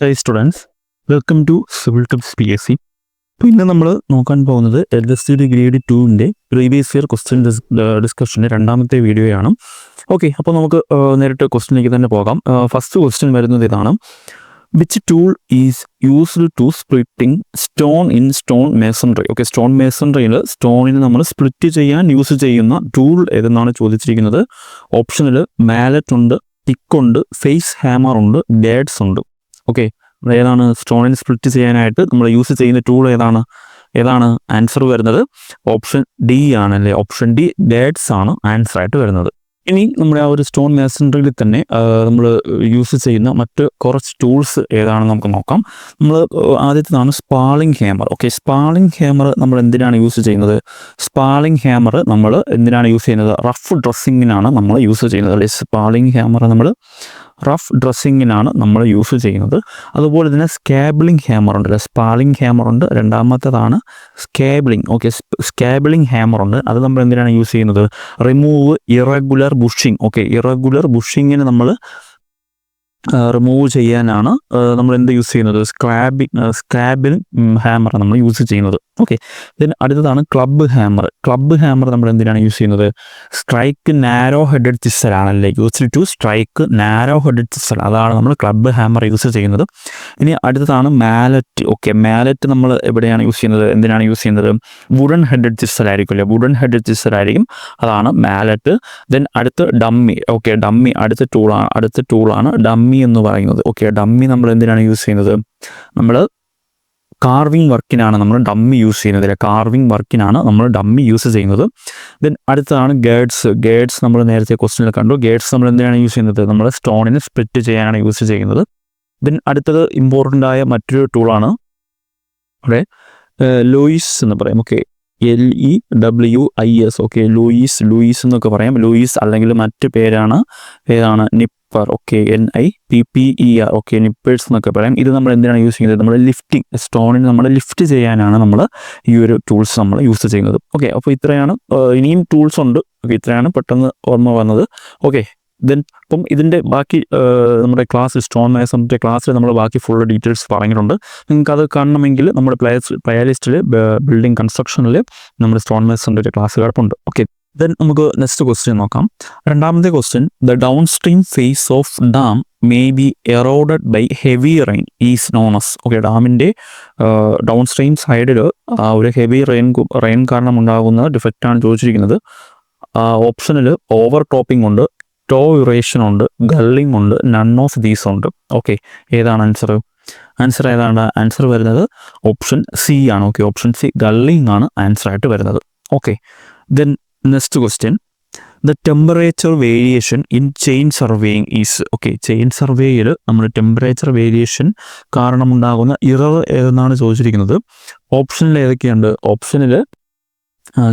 Hi students, welcome to Civil Tips PSC. അപ്പോൾ ഇന്ന് നമ്മൾ നോക്കാൻ പോകുന്നത് LSTD ഗ്രേഡ് 2ൻ്റെ പ്രീവിയസ് ഇയർ ക്വസ്റ്റ്യൻ ഡിസ്കഷൻ്റെ രണ്ടാമത്തെ വീഡിയോയാണ്. ഓക്കെ, അപ്പോൾ നമുക്ക് നേരിട്ട് ക്വസ്റ്റ്യനിലേക്ക് തന്നെ പോകാം. ഫസ്റ്റ് ക്വസ്റ്റ്യൻ വരുന്നത് ഇതാണ്: which tool is used to splitting stone in stone masonry? Okay, stone മേസൺറിയിൽ സ്റ്റോണിന് നമ്മൾ സ്പ്ലിറ്റ് ചെയ്യാൻ യൂസ് ചെയ്യുന്ന ടൂൾ ഏതെന്നാണ് ചോദിച്ചിരിക്കുന്നത്. ഓപ്ഷനിൽ മാലറ്റ് ഉണ്ട്, ടിക്ക് ഉണ്ട്, ഫേസ് ഹാമർ ഉണ്ട്, ഗേഡ്സ് ഉണ്ട്. ഓക്കെ, ഏതാണ് സ്റ്റോണിന് സ്പ്ലിറ്റ് ചെയ്യാനായിട്ട് നമ്മൾ യൂസ് ചെയ്യുന്ന ടൂൾ ഏതാണ് ആൻസർ വരുന്നത്? ഓപ്ഷൻ ഡി ആണല്ലേ. ഓപ്ഷൻ ഡി ഗേഡ്സ് ആണ് ആൻസർ ആയിട്ട് വരുന്നത്. ഇനി നമ്മുടെ ആ ഒരു സ്റ്റോൺ മേസൺറിയിൽ തന്നെ നമ്മൾ യൂസ് ചെയ്യുന്ന മറ്റ് കുറച്ച് ടൂൾസ് ഏതാണെന്ന് നമുക്ക് നോക്കാം. നമ്മൾ ആദ്യത്തേതാണ് സ്പാളിംഗ് ഹാമർ. ഓക്കെ, സ്പാളിംഗ് ഹാമർ നമ്മൾ എന്തിനാണ് യൂസ് ചെയ്യുന്നത്? സ്പാളിംഗ് ഹാമർ നമ്മൾ എന്തിനാണ് യൂസ് ചെയ്യുന്നത്? റഫ് ഡ്രസ്സിങ്ങിനാണ് നമ്മൾ യൂസ് ചെയ്യുന്നത് അല്ലേ. സ്പാളിംഗ് ഹാമർ നമ്മൾ റഫ് ഡ്രസ്സിങ്ങിനാണ് നമ്മൾ യൂസ് ചെയ്യുന്നത്. അതുപോലെ തന്നെ സ്കാബിളിംഗ് ഹാമർ ഉണ്ട്. സ്പാളിംഗ് ഹാമർ ഉണ്ട്, രണ്ടാമത്തേതാണ് സ്കാബിളിംഗ്. ഓക്കെ, സ്കാബിളിംഗ് ഹാമർ ഉണ്ട്. അത് നമ്മൾ എന്തിനാണ് യൂസ് ചെയ്യുന്നത്? Remove irregular bushing. Okay, irregular ബുഷിങ്ങിന് നമ്മൾ റിമൂവ് ചെയ്യാനാണ് നമ്മൾ എന്ത് യൂസ് ചെയ്യുന്നത്? സ്കാബിളിംഗ് ഹാമർ നമ്മൾ യൂസ് ചെയ്യുന്നത്. ഓക്കെ, ദെൻ അടുത്തതാണ് ക്ലബ് ഹാമർ. ക്ലബ് ഹാമർ നമ്മൾ എന്തിനാണ് യൂസ് ചെയ്യുന്നത്? സ്ട്രൈക്ക് നാരോ ഹെഡഡ് ചിസൽ ആണല്ലേ. Use to strike narrow headed chisel, അതാണ് നമ്മൾ ക്ലബ് ഹാമർ യൂസ് ചെയ്യുന്നത്. ഇനി അടുത്തതാണ് മാലറ്റ്. ഓക്കെ, മാലറ്റ് നമ്മൾ എവിടെയാണ് യൂസ് ചെയ്യുന്നത്? എന്തിനാണ് യൂസ് ചെയ്യുന്നത്? വുഡൻ ഹെഡഡ് ചിസൽ ആയിരിക്കും അല്ലേ. വുഡൻ ഹെഡഡ് ചിസൽ ആയിരിക്കും, അതാണ് മാലറ്റ്. ദെൻ അടുത്ത് ഡമ്മി. ഓക്കെ, ഡമ്മി അടുത്ത ടൂളാണ് ഡമ്മി എന്ന് പറയുന്നത്. ഓക്കെ, ഡമ്മി നമ്മൾ എന്തിനാണ് യൂസ് ചെയ്യുന്നത്? നമ്മൾ കാർവിംഗ് വർക്കിനാണ് നമ്മൾ ഡമ്മി യൂസ് ചെയ്യുന്നത്. കാർവിംഗ് വർക്കിനാണ് നമ്മൾ ഡമ്മി യൂസ് ചെയ്യുന്നത്. ദെൻ അടുത്തതാണ് ഗേഡ്സ്. ഗേഡ്സ് നമ്മൾ നേരത്തെ ക്വസ്റ്റ്യനിൽ കണ്ടു. ഗേഡ്സ് നമ്മൾ എന്തിനാണ് യൂസ് ചെയ്യുന്നത്? നമ്മൾ സ്റ്റോണിന് സ്പ്ലിറ്റ് ചെയ്യാനാണ് യൂസ് ചെയ്യുന്നത്. ദെൻ അടുത്തത് ഇമ്പോർട്ടൻ്റ് ആയ മറ്റൊരു ടൂളാണ് അവിടെ ലൂയിസ് എന്ന് പറയും. Okay, LEWIS. ഓക്കെ, ലൂയിസ് എന്നൊക്കെ പറയാം. ലൂയിസ് അല്ലെങ്കിൽ മറ്റു പേരാണ് ഏതാണ്? നിപ്പർ. Okay, NIPPER. ഓക്കെ, നിപ്പേഴ്സ് എന്നൊക്കെ പറയാം. ഇത് നമ്മൾ എന്തിനാണ് യൂസ് ചെയ്യുന്നത്? നമ്മൾ ലിഫ്റ്റിംഗ്, സ്റ്റോണിന് നമ്മൾ ലിഫ്റ്റ് ചെയ്യാനാണ് നമ്മൾ ഈ ഒരു ടൂൾസ് നമ്മൾ യൂസ് ചെയ്യുന്നത്. ഓക്കെ, അപ്പോൾ ഇത്രയാണ്. ഇനിയും ടൂൾസ് ഉണ്ട്. ഓക്കെ, ഇത്രയാണ് പെട്ടെന്ന് ഓർമ്മ വന്നത്. ഓക്കെ, ദെൻ അപ്പം ഇതിൻ്റെ ബാക്കി നമ്മുടെ സ്റ്റോൺ മേസൺറിൻ്റെ ക്ലാസ്സിൽ നമ്മൾ ബാക്കി ഫുൾ ഡീറ്റെയിൽസ് പറഞ്ഞിട്ടുണ്ട്. നിങ്ങൾക്ക് അത് കാണണമെങ്കിൽ നമ്മുടെ പ്ലേലിസ്റ്റിൽ ബിൽഡിംഗ് കൺസ്ട്രക്ഷനിൽ നമ്മുടെ സ്റ്റോൺ മേസൺറിൻ്റെ ക്ലാസ് കിടപ്പുണ്ട്. ഓക്കെ, ദെൻ നമുക്ക് നെക്സ്റ്റ് ക്വസ്റ്റ്യൻ നോക്കാം. രണ്ടാമത്തെ question: the downstream face of dam may be eroded by heavy rain is known as. Okay, ഡാമിൻ്റെ ഡൗൺ സ്ട്രീം സൈഡിൽ ഒരു ഹെവി റെയിൻ കാരണം ഉണ്ടാകുന്ന ഡിഫക്റ്റാണ് ചോദിച്ചിരിക്കുന്നത്. ഓപ്ഷനിൽ ഓവർ ടോപ്പിംഗ് ഉണ്ട്, ടോ ഇറേഷൻ ഉണ്ട്, ഗള്ളിംഗ് ഉണ്ട്, നൺ ഓഫ് ദീസ് ഉണ്ട്. ഓക്കെ, ഏതാണ് ആൻസർ? ഏതാണ് ആൻസർ വരുന്നത്? ഓപ്ഷൻ സി ആണ്. ഓക്കെ, ഓപ്ഷൻ സി ഗള്ളിംഗ് ആണ് ആൻസർ ആയിട്ട് വരുന്നത്. Okay, then next question: the temperature variation in chain surveying is. Okay, chain സർവേയിൽ നമ്മൾ ടെമ്പറേച്ചർ വേരിയേഷൻ കാരണമുണ്ടാകുന്ന ഇറർ ഏതെന്നാണ് ചോദിച്ചിരിക്കുന്നത്. ഓപ്ഷനിൽ ഏതൊക്കെയുണ്ട്? ഓപ്ഷനിൽ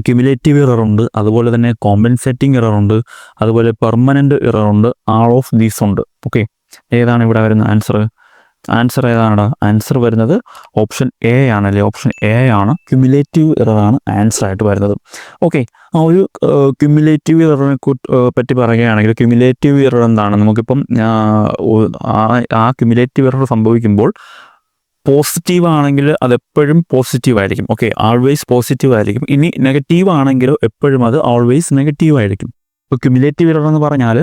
ക്യുമുലേറ്റീവ് ഇറർ ഉണ്ട്, അതുപോലെ തന്നെ കോമ്പൻസേറ്റിംഗ് ഇറർ ഉണ്ട്, അതുപോലെ പെർമനൻ്റ് ഇറർ ഉണ്ട്, ആൾ ഓഫ് ദീസ് ഉണ്ട്. ഓക്കെ, ഏതാണ് ഇവിടെ വരുന്ന ആൻസർ? ഏതാണ് ആൻസർ വരുന്നത്? ഓപ്ഷൻ എ ആണല്ലേ. ഓപ്ഷൻ എ ആണ്, ക്യുമുലേറ്റീവ് ഇറർ ആണ് ആൻസർ ആയിട്ട് വരുന്നത്. ഓക്കെ, ആ ഒരു ക്യുമുലേറ്റീവ് ഇററിനെ പറ്റി പറയുകയാണെങ്കിൽ ക്യുമുലേറ്റീവ് ഇറർ എന്താണ്? നമുക്കിപ്പം ആ ക്യുമുലേറ്റീവ് ഇറർ സംഭവിക്കുമ്പോൾ പോസിറ്റീവ് ആണെങ്കിൽ അതെപ്പോഴും പോസിറ്റീവ് ആയിരിക്കും. ഓക്കെ, ആൾവേസ് പോസിറ്റീവ് ആയിരിക്കും. ഇനി നെഗറ്റീവ് ആണെങ്കിലോ എപ്പോഴും അത് ഓൾവേസ് നെഗറ്റീവ് ആയിരിക്കും. ഇപ്പോൾ ക്യുമുലേറ്റീവ് ഇറർ എന്ന് പറഞ്ഞാൽ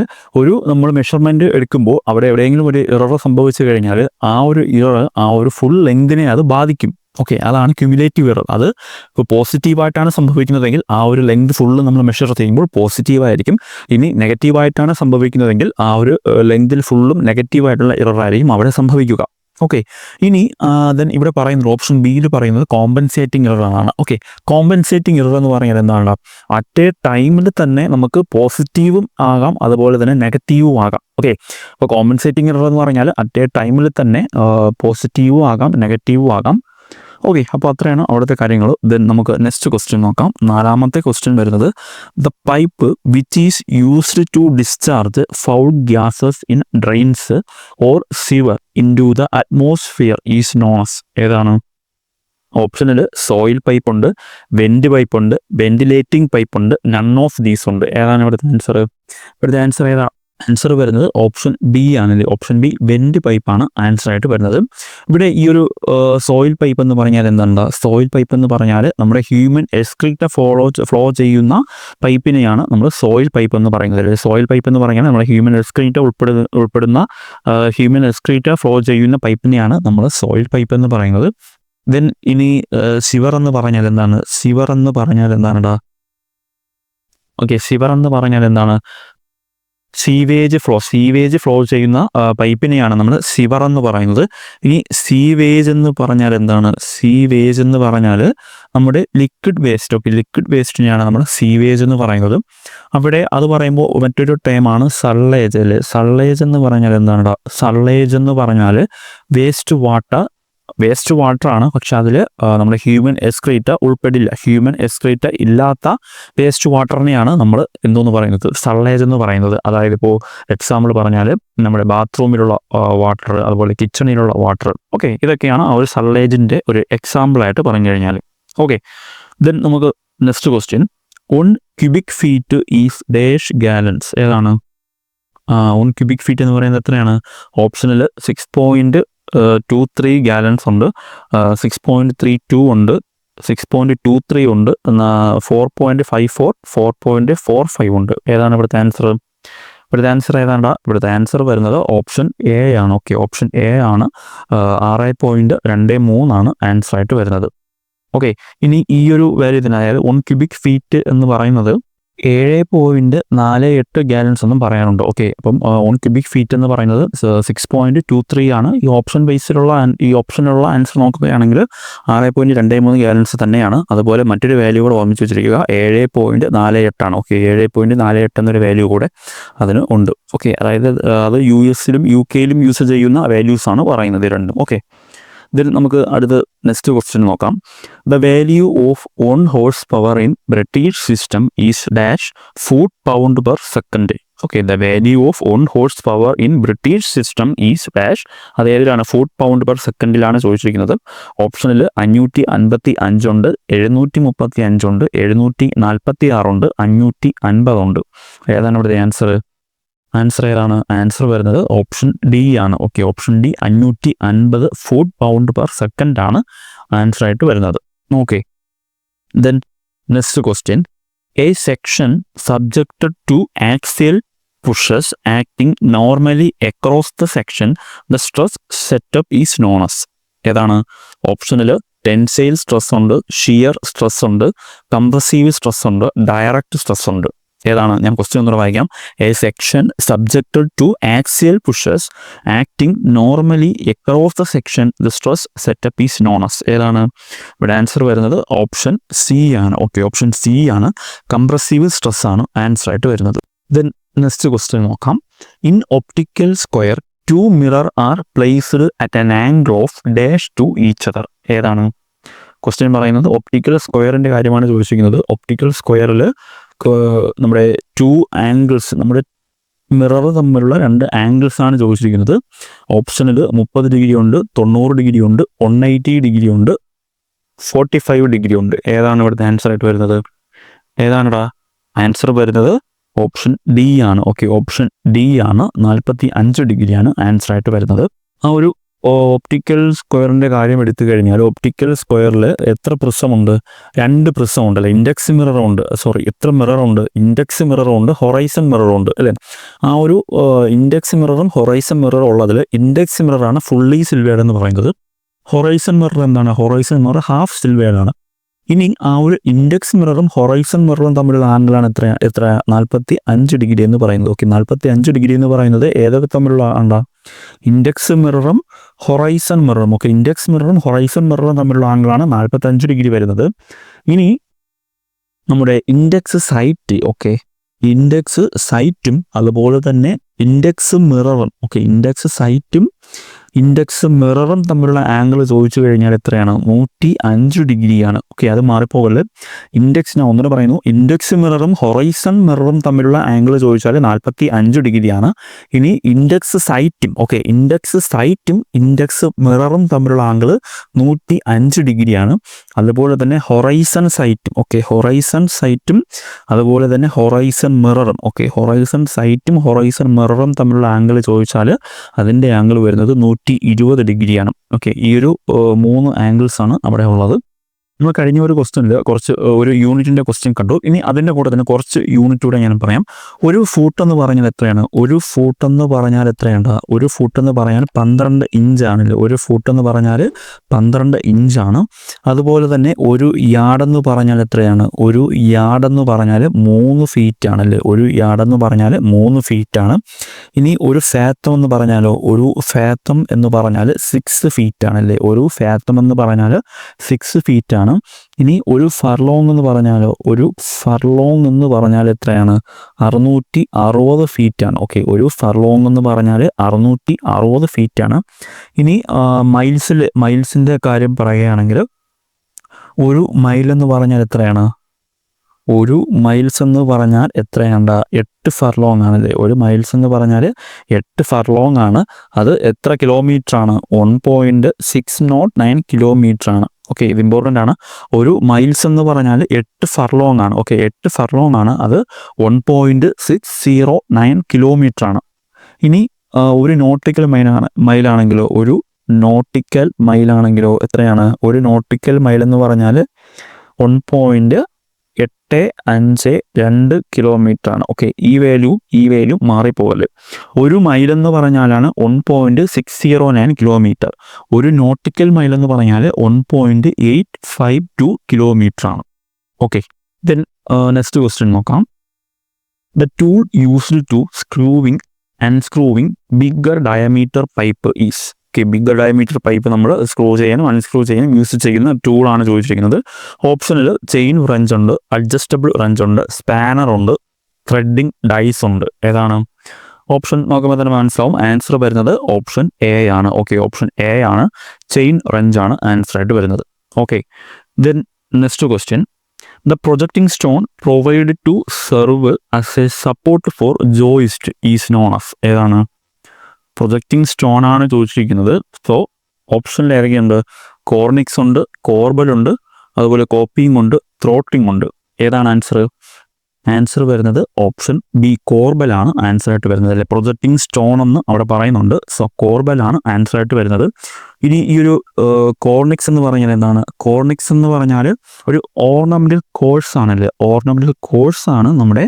നമ്മൾ മെഷർമെൻറ്റ് എടുക്കുമ്പോൾ അവിടെ എവിടെയെങ്കിലും ഒരു ഇറർ സംഭവിച്ചു കഴിഞ്ഞാൽ ആ ഒരു ഇറർ ആ ഒരു ഫുൾ ലെങ്തിനെ അത് ബാധിക്കും. ഓക്കെ, അതാണ് ക്യുമുലേറ്റീവ് ഇറർ. അത് ഇപ്പോൾ പോസിറ്റീവായിട്ടാണ് സംഭവിക്കുന്നതെങ്കിൽ ആ ഒരു ലെങ്ത് ഫുള്ള് നമ്മൾ മെഷർ ചെയ്യുമ്പോൾ പോസിറ്റീവായിരിക്കും. ഇനി നെഗറ്റീവായിട്ടാണ് സംഭവിക്കുന്നതെങ്കിൽ ആ ഒരു ലെങ്തിൽ ഫുള്ളും നെഗറ്റീവായിട്ടുള്ള ഇറർ ആയിരിക്കും അവിടെ സംഭവിക്കുക. ഓക്കെ, ഇനി ദെൻ ഇവിടെ പറയുന്നത് ഓപ്ഷൻ ബിയിൽ പറയുന്നത് കോമ്പൻസേറ്റിംഗ് ഇറർ ആണ്. ഓക്കെ, കോമ്പൻസേറ്റിംഗ് ഇറർ എന്ന് പറഞ്ഞാൽ എന്താണ്? അറ്റ് എ ടൈമിൽ തന്നെ നമുക്ക് പോസിറ്റീവും ആകാം, അതുപോലെ തന്നെ നെഗറ്റീവും ആകാം. ഓക്കെ, അപ്പോൾ കോമ്പൻസേറ്റിംഗ് ഇറർ എന്ന് പറഞ്ഞാൽ അറ്റ് എ ടൈമിൽ തന്നെ പോസിറ്റീവും ആകാം, നെഗറ്റീവും ആകാം. ഓക്കെ, അപ്പോൾ അത്രയാണ് അവിടുത്തെ കാര്യങ്ങൾ. ദെൻ നമുക്ക് നെക്സ്റ്റ് ക്വസ്റ്റ്യൻ നോക്കാം. നാലാമത്തെ ക്വസ്റ്റ്യൻ വരുന്നത്: the pipe which is used to discharge foul gases in drains or sewer into the atmosphere is known as. ഏതാണ്? ഓപ്ഷനിൽ സോയിൽ പൈപ്പ് ഉണ്ട്, വെൻറ്റ് പൈപ്പ് ഉണ്ട്, വെന്റിലേറ്റിംഗ് പൈപ്പ് ഉണ്ട്, നൺ ഓഫ് ദീസ് ഉണ്ട്. ഏതാണ് ഇവിടുത്തെ ആൻസർ? ഇവിടുത്തെ ആൻസർ ഏതാ? ആൻസർ വരുന്നത് ഓപ്ഷൻ ബി ആണ്. ഓപ്ഷൻ ബി വെൻറ്റ് പൈപ്പാണ് ആൻസർ ആയിട്ട് വരുന്നത്. ഇവിടെ ഈ ഒരു സോയിൽ പൈപ്പ് എന്ന് പറഞ്ഞാൽ എന്താണ്? സോയിൽ പൈപ്പ് എന്ന് പറഞ്ഞാൽ നമ്മുടെ ഹ്യൂമൻ എക്സ്ക്രീറ്റ ഫ്ലോ ചെയ്യുന്ന പൈപ്പിനെയാണ് നമ്മൾ സോയിൽ പൈപ്പ് എന്ന് പറയുന്നത്. സോയിൽ പൈപ്പ് എന്ന് പറഞ്ഞാൽ നമ്മുടെ ഹ്യൂമൻ എക്സ്ക്രീറ്റ ഉൾപ്പെടുന്ന ഹ്യൂമൻ എക്സ്ക്രീറ്റ ഫ്ലോ ചെയ്യുന്ന പൈപ്പിനെയാണ് നമ്മൾ സോയിൽ പൈപ്പ് എന്ന് പറയുന്നത്. ദെൻ ഇനി സിവർ എന്ന് പറഞ്ഞാൽ എന്താണ്? സിവർ എന്ന് പറഞ്ഞാൽ എന്താണെടാ? ഓക്കെ, സിവർ എന്ന് പറഞ്ഞാൽ എന്താണ്? സീവേജ് ഫ്ലോ ചെയ്യുന്ന പൈപ്പിനെയാണ് നമ്മൾ സിവർ എന്ന് പറയുന്നത്. ഇനി സീവേജ് എന്ന് പറഞ്ഞാൽ എന്താണ്? സീവേജ് എന്ന് പറഞ്ഞാൽ നമ്മുടെ ലിക്വിഡ് വേസ്റ്റ്. ഓക്കെ, ലിക്വിഡ് വേസ്റ്റിനെയാണ് നമ്മൾ സീവേജ് എന്ന് പറയുന്നത്. അവിടെ അത് പറയുമ്പോൾ മറ്റൊരു ടൈമാണ് സള്ളേജ് അല്ലേ. സള്ളേജ് എന്ന് പറഞ്ഞാൽ എന്താണ്? സള്ളേജ് എന്ന് പറഞ്ഞാൽ വേസ്റ്റ് വാട്ടർ ആണ്. പക്ഷെ അതിൽ നമ്മുടെ ഹ്യൂമൻ എക്സ്ക്രീറ്റ ഉൾപ്പെടില്ല. ഹ്യൂമൻ എക്സ്ക്രീറ്റ ഇല്ലാത്ത വേസ്റ്റ് വാട്ടറിനെയാണ് നമ്മൾ എന്തോന്ന് പറയുന്നത്? സള്ളേജ് എന്ന് പറയുന്നത്. അതായത് ഇപ്പോൾ എക്സാമ്പിൾ പറഞ്ഞാൽ നമ്മുടെ ബാത്റൂമിലുള്ള വാട്ടർ, അതുപോലെ കിച്ചണിലുള്ള വാട്ടർ. ഓക്കെ, ഇതൊക്കെയാണ് ആ ഒരു സള്ളേജിൻ്റെ ഒരു എക്സാമ്പിളായിട്ട് പറഞ്ഞു കഴിഞ്ഞാൽ. ഓക്കെ, ദെൻ നമുക്ക് next question. 1 cubic feet is dash gallons. ഏതാണ്? 1 ക്യൂബിക് ഫീറ്റ് എന്ന് പറയുന്നത് എത്രയാണ്? ഓപ്ഷനിൽ 6.23 ഗാലൻസ് ഉണ്ട്, 6.32 ഉണ്ട്, 6.23 ഉണ്ട്, 4.54, 4.45 ഉണ്ട്. ഏതാണ് ഇവിടുത്തെ ആൻസർ? ഇവിടുത്തെ ആൻസർ ഏതാണ്ടാ? ഇവിടുത്തെ ആൻസർ വരുന്നത് ഓപ്ഷൻ എ ആണ്. ഓക്കെ, ഓപ്ഷൻ എ ആണ്. 6.23 ആണ് ആൻസർ ആയിട്ട് വരുന്നത്. ഓക്കെ, ഇനി ഈ ഒരു വാല്യൂ ഇതിനായാലും 1 ക്യൂബിക് ഫീറ്റ് എന്ന് പറയുന്നത് 7.48 ഗാലൻസ് എന്നും പറയാനുണ്ട്. ഓക്കെ, അപ്പം 1 ക്യൂബിക് ഫീറ്റ് എന്ന് പറയുന്നത് 6.23 ആണ്. ഈ ഓപ്ഷനിലുള്ള ആൻസർ നോക്കുകയാണെങ്കിൽ 6.23 ഗാലൻസ് തന്നെയാണ്. അതുപോലെ മറ്റൊരു വാല്യൂ കൂടെ ഓർമ്മിച്ച് വെച്ചിരിക്കുക, 7.48 ആണ്. ഓക്കെ, 7.48 എന്നൊരു വാല്യൂ കൂടെ അതിന് ഉണ്ട്. ഓക്കെ, അതായത് അത് US-ലും UK-ലും യൂസ് ചെയ്യുന്ന വാല്യൂസ് ആണ് പറയുന്നത് രണ്ടും. ഓക്കെ, ഇതിൽ നമുക്ക് അടുത്ത നെക്സ്റ്റ് ക്വസ്റ്റ്യൻ നോക്കാം. The value of 1 horse power in British system is dash foot pound per second. Okay, the value of 1 horse power in British system is dash. അത് ഏതിലാണ്? ഫുട്ട് പൗണ്ട് പെർ സെക്കൻഡിലാണ് ചോദിച്ചിരിക്കുന്നത്. ഓപ്ഷനിൽ 555 ഉണ്ട്, 735 ഉണ്ട്, 746 ഉണ്ട്, 550 ഉണ്ട്. ഏതാണ് ഇവിടുത്തെ ആൻസർ? ആൻസർ ഏതാണ്? ആൻസർ വരുന്നത് ഓപ്ഷൻ ഡി ആണ്. Okay, option D 550 foot pound per second ആണ് ആൻസർ ആയിട്ട് വരുന്നത്. Okay, then next question. A section subjected to axial pushes acting normally across the section, the stress setup is known as. ഏതാണ്? ഓപ്ഷനിൽ tensile stress ഉണ്ട്, shear stress ഉണ്ട്, compressive stress ഉണ്ട്, direct stress ഉണ്ട്. ഏതാണ്? ഞാൻ ക്വസ്റ്റ്യൻ ഒന്നുകൂടെ വായിക്കാം. A section subjected to axial pushes acting normally across the section, the stress setup is known as. ഏതാണ്? ഇവിടെ ആൻസർ വരുന്നത് ഓപ്ഷൻ സി ആണ്. ഓക്കെ, ഓപ്ഷൻ സി ആണ്. കംപ്രസീവ് സ്ട്രെസ് ആണ് ആൻസർ ആയിട്ട് വരുന്നത്. ദെൻ നെക്സ്റ്റ് ക്വസ്റ്റ്യൻ നോക്കാം. In optical square 2 mirror are placed at an angle of dash to each other. ഏതാണ്? ക്വസ്റ്റ്യൻ പറയുന്നത് ഒപ്റ്റിക്കൽ സ്ക്വയറിൻ്റെ കാര്യമാണ് ചോദിച്ചിരിക്കുന്നത്. ഒപ്റ്റിക്കൽ സ്ക്വയറിൽ നമ്മുടെ 2 ആംഗിൾസ്, നമ്മുടെ മിറർ തമ്മിലുള്ള 2 ആംഗിൾസ് ആണ് ചോദിച്ചിരിക്കുന്നത്. ഓപ്ഷനിൽ 30 ഡിഗ്രി ഉണ്ട്, 90 ഡിഗ്രി ഉണ്ട്, 180 ഡിഗ്രി ഉണ്ട്, 45 ഡിഗ്രി ഉണ്ട്. ഏതാണ് ഇവിടുത്തെ ആൻസർ ആയിട്ട് വരുന്നത്? ഏതാണടാ? ആൻസർ വരുന്നത് ഓപ്ഷൻ ഡി ആണ്. ഓക്കെ, ഓപ്ഷൻ ഡി ആണ്. 45 ഡിഗ്രിയാണ് ആൻസർ ആയിട്ട് വരുന്നത്. ആ ഒരു ഒപ്റ്റിക്കൽ സ്ക്വയറിൻ്റെ കാര്യം എടുത്തു കഴിഞ്ഞാൽ ഒപ്റ്റിക്കൽ സ്ക്വയറിൽ എത്ര പ്രിസമുണ്ട്? 2 പ്രിസമുണ്ട് അല്ലേ. ഇൻഡെക്സ് മിററുണ്ട്. എത്ര മിററുണ്ട്? ഇൻഡെക്സ് മിററുണ്ട്, ഹൊറൈസൺ മിററുണ്ട് അല്ലേ. ആ ഒരു ഇൻഡെക്സ് മിററും ഹൊറൈസൺ മിററും ഉള്ളതിൽ ഇൻഡെക്സ് മിററാണ് ഫുള്ളി സിൽവേർഡ് എന്ന് പറയുന്നത്. ഹൊറൈസൺ മിറർ എന്താണ്? ഹൊറൈസൺ മിറർ ഹാഫ് സിൽവേർഡ് ആണ്. ഇനി ആ ഒരു ഇൻഡെക്സ് മിററും ഹൊറൈസൺ മിററും തമ്മിലുള്ള ആംഗിളാണ് എത്ര 45 ഡിഗ്രി എന്ന് പറയുന്നത്. ഓക്കെ, 45 ഡിഗ്രി എന്ന് പറയുന്നത് ഏതൊക്കെ തമ്മിലുള്ള ആണ്ടാ? ഇൻഡെക്സ് മിററും ഹൊറൈസൺ മിററും. ഓക്കെ, ഇൻഡെക്സ് മിററും ഹൊറൈസൺ മിററും തമ്മിലുള്ള ആംഗിളാണ് 45 ഡിഗ്രി വരുന്നത്. ഇനി നമ്മുടെ ഇൻഡെക്സ് സൈറ്റ്, ഓക്കെ, ഇൻഡെക്സ് സൈറ്റും അതുപോലെ തന്നെ ഇൻഡെക്സ് മിററും, ഓക്കെ, ഇൻഡെക്സ് സൈറ്റും ഇൻഡെക്സ് മിററും തമ്മിലുള്ള ആംഗിൾ ചോദിച്ചു കഴിഞ്ഞാൽ എത്രയാണ്? 105 ഡിഗ്രിയാണ്. ഓക്കെ, അത് മാറിപ്പോകല്. ഇൻഡെക്സ് ഞാൻ ഒന്നുകൂടെ പറയുന്നു, ഇൻഡെക്സ് മിററും ഹൊറൈസൺ മിററും തമ്മിലുള്ള ആംഗിൾ ചോദിച്ചാൽ 45 ഡിഗ്രിയാണ്. ഇനി ഇൻഡെക്സ് സൈറ്റും, ഓക്കെ, ഇൻഡെക്സ് സൈറ്റും ഇൻഡെക്സ് മിററും തമ്മിലുള്ള ആംഗിൾ 105 ഡിഗ്രിയാണ്. അതുപോലെ തന്നെ ഹൊറൈസൺ സൈറ്റും, ഓക്കെ, ഹൊറൈസൺ സൈറ്റും അതുപോലെ തന്നെ ഹൊറൈസൺ മിററും, ഓക്കെ, ഹൊറൈസൺ സൈറ്റും ഹൊറൈസൺ മിററും തമ്മിലുള്ള ആംഗിൾ ചോദിച്ചാൽ അതിൻ്റെ ആംഗിൾ വരുന്നത് 120 ഡിഗ്രിയാണ്. ഓക്കെ, ഈ ഒരു 3 ആംഗിൾസ് ആണ് അവിടെ ഉള്ളത്. നമ്മൾ കഴിഞ്ഞ ഒരു ക്വസ്റ്റ്യനിൽ കുറച്ച് ഒരു യൂണിറ്റിൻ്റെ ക്വസ്റ്റ്യൻ കണ്ടു. ഇനി അതിൻ്റെ കൂടെ തന്നെ കുറച്ച് യൂണിറ്റ് കൂടെ ഞാൻ പറയാം. ഒരു ഫൂട്ട് എന്ന് പറഞ്ഞാൽ എത്രയാണ്? ഒരു ഫൂട്ട് എന്ന് പറഞ്ഞാൽ എത്രയുണ്ട്? ഒരു ഫൂട്ട് എന്ന് പറഞ്ഞാൽ 12 ഇഞ്ചാണല്ലോ. ഒരു ഫൂട്ട് എന്ന് പറഞ്ഞാൽ 12 ഇഞ്ചാണ്. അതുപോലെ തന്നെ ഒരു യാർഡെന്ന് പറഞ്ഞാൽ എത്രയാണ്? ഒരു യാർഡെന്ന് പറഞ്ഞാൽ 3 ഫീറ്റ് ആണല്ലേ. ഒരു യാർഡെന്ന് പറഞ്ഞാൽ 3 ഫീറ്റാണ്. ഇനി ഒരു ഫാത്തം എന്ന് പറഞ്ഞാലോ? ഒരു ഫാത്തം എന്ന് പറഞ്ഞാൽ 6 ഫീറ്റ് ആണല്ലേ. ഒരു ഫാത്തം എന്ന് പറഞ്ഞാൽ 6 ഫീറ്റ് ആണ്. ഇനി ഒരു ഫർലോങ് എന്ന് പറഞ്ഞാലോ? ഒരു ഫർലോങ് എന്ന് പറഞ്ഞാൽ എത്രയാണ്? 660 ഫീറ്റാണ്. ഓക്കെ, ഒരു ഫർലോങ് എന്ന് പറഞ്ഞാൽ 660 ഫീറ്റാണ്. ഇനി മൈൽസിൻ്റെ കാര്യം പറയുകയാണെങ്കിൽ ഒരു മൈൽ എന്ന് പറഞ്ഞാൽ എത്രയാണ്? ഒരു മൈൽസ് എന്ന് പറഞ്ഞാൽ എത്രയാണ്? 8 ഫർലോങ് ആണല്ലേ. ഒരു മൈൽസ് എന്ന് പറഞ്ഞാൽ 8 ഫർലോങ് ആണ്. അത് എത്ര കിലോമീറ്റർ ആണ്? 1.609 കിലോമീറ്റർ ആണ്. ഓക്കെ, ഇത് ഇമ്പോർട്ടൻ്റ് ആണ്. ഒരു മൈൽസ് എന്ന് പറഞ്ഞാൽ 8 ഫർലോങ് ആണ്. ഓക്കെ, 8 ഫർലോങ് ആണ്. അത് 1.609 കിലോമീറ്റർ ആണ്. ഇനി ഒരു നോട്ടിക്കൽ മൈലാണെങ്കിലോ? ഒരു നോട്ടിക്കൽ മൈലാണെങ്കിലോ എത്രയാണ്? ഒരു നോട്ടിക്കൽ മൈൽ എന്ന് പറഞ്ഞാൽ 1.852 കിലോമീറ്റർ ആണ്. ഓക്കെ, ഈ വാല്യൂ മാറിപ്പോകല്. ഒരു മൈൽ എന്ന് പറഞ്ഞാലാണ് 1.609 കിലോമീറ്റർ. ഒരു നോട്ടിക്കൽ മൈൽ എന്ന് പറഞ്ഞാൽ 1.852 കിലോമീറ്റർ ആണ്. ഓക്കെ, ദെൻ നെക്സ്റ്റ് ക്വസ്റ്റ്യൻ നോക്കാം. The tool used to screwing unscrewing bigger diameter pipe is. Okay, bigger diameter pipe നമ്മൾ സ്ക്രൂ ചെയ്യാനും അൺസ്ക്രൂ ചെയ്യാനും യൂസ് ചെയ്യുന്ന ടൂളാണ് ചോദിച്ചിരിക്കുന്നത്. ഓപ്ഷനിൽ ചെയിൻ റെഞ്ച് ഉണ്ട്, അഡ്ജസ്റ്റബിൾ റെഞ്ച് ഉണ്ട്, സ്പാനർ ഉണ്ട്, ത്രെഡിങ് ഡൈസ് ഉണ്ട്. ഏതാണ്? ഓപ്ഷൻ നോക്കുമ്പോൾ തന്നെ മനസ്സിലാവും. ആൻസർ വരുന്നത് ഓപ്ഷൻ എ ആണ്. ഓക്കെ, ഓപ്ഷൻ എ ആണ്. ചെയിൻ റെഞ്ച് ആണ് ആൻസർ ആയിട്ട് വരുന്നത്. Okay, then next question. The projecting stone provide to serve as a support for joist is known as. ഏതാണ്? പ്രൊജക്റ്റിംഗ് സ്റ്റോൺ ആണ് ചോദിച്ചിരിക്കുന്നത്. സോ ഓപ്ഷനിൽ ഏതൊക്കെയുണ്ട്? കോർണിക്സ് ഉണ്ട്, കോർബൽ ഉണ്ട്, അതുപോലെ കോപ്പിംഗ് ഉണ്ട്, ത്രോട്ടിംഗ് ഉണ്ട്. ഏതാണ് ആൻസർ? ആൻസർ വരുന്നത് ഓപ്ഷൻ ബി, കോർബലാണ് ആൻസർ ആയിട്ട് വരുന്നത് അല്ലേ. പ്രൊജക്റ്റിംഗ് സ്റ്റോൺ എന്ന് അവിടെ പറയുന്നുണ്ട്. സോ കോർബലാണ് ആൻസർ ആയിട്ട് വരുന്നത്. ഇനി ഈ ഒരു കോർണിക്സ് എന്ന് പറഞ്ഞാൽ എന്താണ്? കോർണിക്സ് എന്ന് പറഞ്ഞാൽ ഒരു ഓർണമെന്റൽ കോഴ്സ് ആണല്ലേ. ഓർണമെന്റൽ കോഴ്സ് ആണ് നമ്മുടെ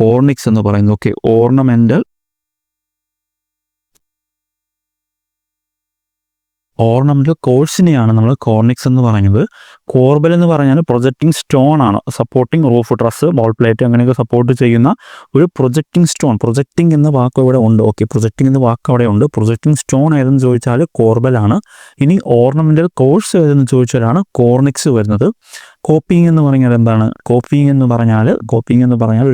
കോർണിക്സ് എന്ന് പറയുന്നത്. ഓക്കെ, ഓർണമെന്റൽ കോഴ്സിനെയാണ് നമ്മൾ കോർണിക്സ് എന്ന് പറയുന്നത്. കോർബൽ എന്ന് പറഞ്ഞാൽ പ്രൊജക്റ്റിംഗ് സ്റ്റോൺ ആണ്. Supporting roof, truss, ball plate അങ്ങനെയൊക്കെ സപ്പോർട്ട് ചെയ്യുന്ന ഒരു പ്രൊജക്റ്റിംഗ് സ്റ്റോൺ. പ്രൊജക്റ്റിംഗ് എന്ന വാക്ക് ഇവിടെ ഉണ്ട്. ഓക്കെ, പ്രൊജക്റ്റിംഗ് എന്ന വാക്ക് അവിടെ ഉണ്ട്. പ്രൊജക്റ്റിംഗ് സ്റ്റോൺ ഏതെന്ന് ചോദിച്ചാൽ കോർബലാണ്. ഇനി ഓർണമെന്റൽ കോഴ്സ് ഏതെന്ന് ചോദിച്ചാലാണ് കോർണിക്സ് വരുന്നത്. കോപ്പിംഗ് എന്ന് പറഞ്ഞാൽ എന്താണ്? കോപ്പിംഗ് എന്ന് പറഞ്ഞാൽ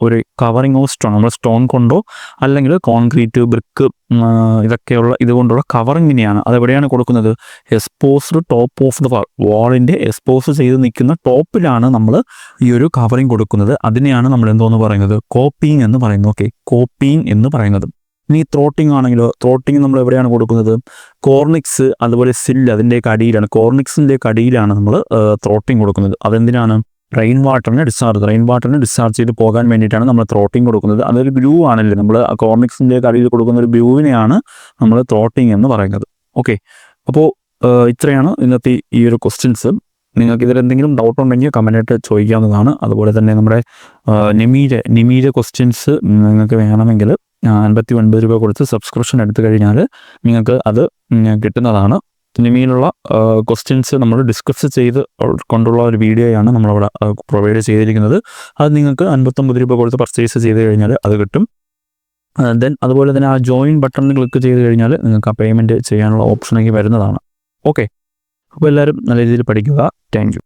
ഒരു കവറിംഗ് ഓഫ് സ്റ്റോൺ. നമ്മൾ സ്റ്റോൺ കൊണ്ടോ അല്ലെങ്കിൽ കോൺക്രീറ്റ്, ബ്രിക്ക് ഇതുകൊണ്ടുള്ള കവറിങ്ങിനെയാണ്. അതെവിടെയാണ് കൊടുക്കുന്നത്? എക്സ്പോസ്ഡ് ടോപ്പ് ഓഫ് ദ വാളിൻ്റെ എക്സ്പോസ് ചെയ്ത് നിൽക്കുന്ന ടോപ്പിലാണ് നമ്മൾ ഈ ഒരു കവറിങ് കൊടുക്കുന്നത്. അതിനെയാണ് നമ്മൾ എന്തോന്ന് പറയുന്നത്? കോപ്പിംഗ് എന്ന് പറയുന്നത്. ഓക്കെ, കോപ്പിംഗ് എന്ന് പറയുന്നത്. ഇനി ത്രോട്ടിംഗ് ആണെങ്കിലോ? ത്രോട്ടിംഗ് നമ്മൾ എവിടെയാണ് കൊടുക്കുന്നത്? കോർണിക്സ് അതുപോലെ സില്ല് അതിൻ്റെയൊക്കെ അടിയിലാണ്. കോർണിക്സിൻ്റെയൊക്കെ അടിയിലാണ് നമ്മൾ ത്രോട്ടിംഗ് കൊടുക്കുന്നത്. അതെന്തിനാണ്? റെയിൻ വാട്ടറിനെ ഡിസ്ചാർജ് ചെയ്ത് പോകാൻ വേണ്ടിയിട്ടാണ് നമ്മൾ ത്രോട്ടിംഗ് കൊടുക്കുന്നത്. അതൊരു ഗ്രൂ ആണല്ലേ. നമ്മൾ കോർണിക്സിൻ്റെ അടിയിൽ കൊടുക്കുന്ന ഒരു ഗ്രൂവിനെയാണ് നമ്മൾ ത്രോട്ടിംഗ് എന്ന് പറയുന്നത്. ഓക്കെ, അപ്പോൾ ഇത്രയാണ് ഇന്നത്തെ ഈ ഒരു ക്വസ്റ്റ്യൻസ്. നിങ്ങൾക്ക് ഇതിലെന്തെങ്കിലും ഡൗട്ട് ഉണ്ടെങ്കിൽ കമൻറ്റായിട്ട് ചോദിക്കാവുന്നതാണ്. അതുപോലെ തന്നെ നമ്മുടെ നിമീര ക്വസ്റ്റ്യൻസ് നിങ്ങൾക്ക് വേണമെങ്കിൽ 59 രൂപ കൊടുത്ത് സബ്സ്ക്രിപ്ഷൻ എടുത്തു കഴിഞ്ഞാൽ നിങ്ങൾക്ക് അത് കിട്ടുന്നതാണ്. നിമയിലുള്ള ക്വസ്റ്റ്യൻസ് നമ്മൾ ഡിസ്കസ് ചെയ്ത് കൊണ്ടുള്ള ഒരു വീഡിയോയാണ് നമ്മളവിടെ പ്രൊവൈഡ് ചെയ്തിരിക്കുന്നത്. അത് നിങ്ങൾക്ക് 59 രൂപ കൊടുത്ത് പർച്ചേസ് ചെയ്ത് കഴിഞ്ഞാൽ അത് കിട്ടും. ദെൻ അതുപോലെ തന്നെ ആ ജോയിൻ ബട്ടണിൽ ക്ലിക്ക് ചെയ്ത് കഴിഞ്ഞാൽ നിങ്ങൾക്ക് ആ പേയ്മെൻറ്റ് ചെയ്യാനുള്ള ഓപ്ഷനൊക്കെ വരുന്നതാണ്. ഓക്കെ, അപ്പോൾ എല്ലാവരും നല്ല രീതിയിൽ പഠിക്കുക. Thank you.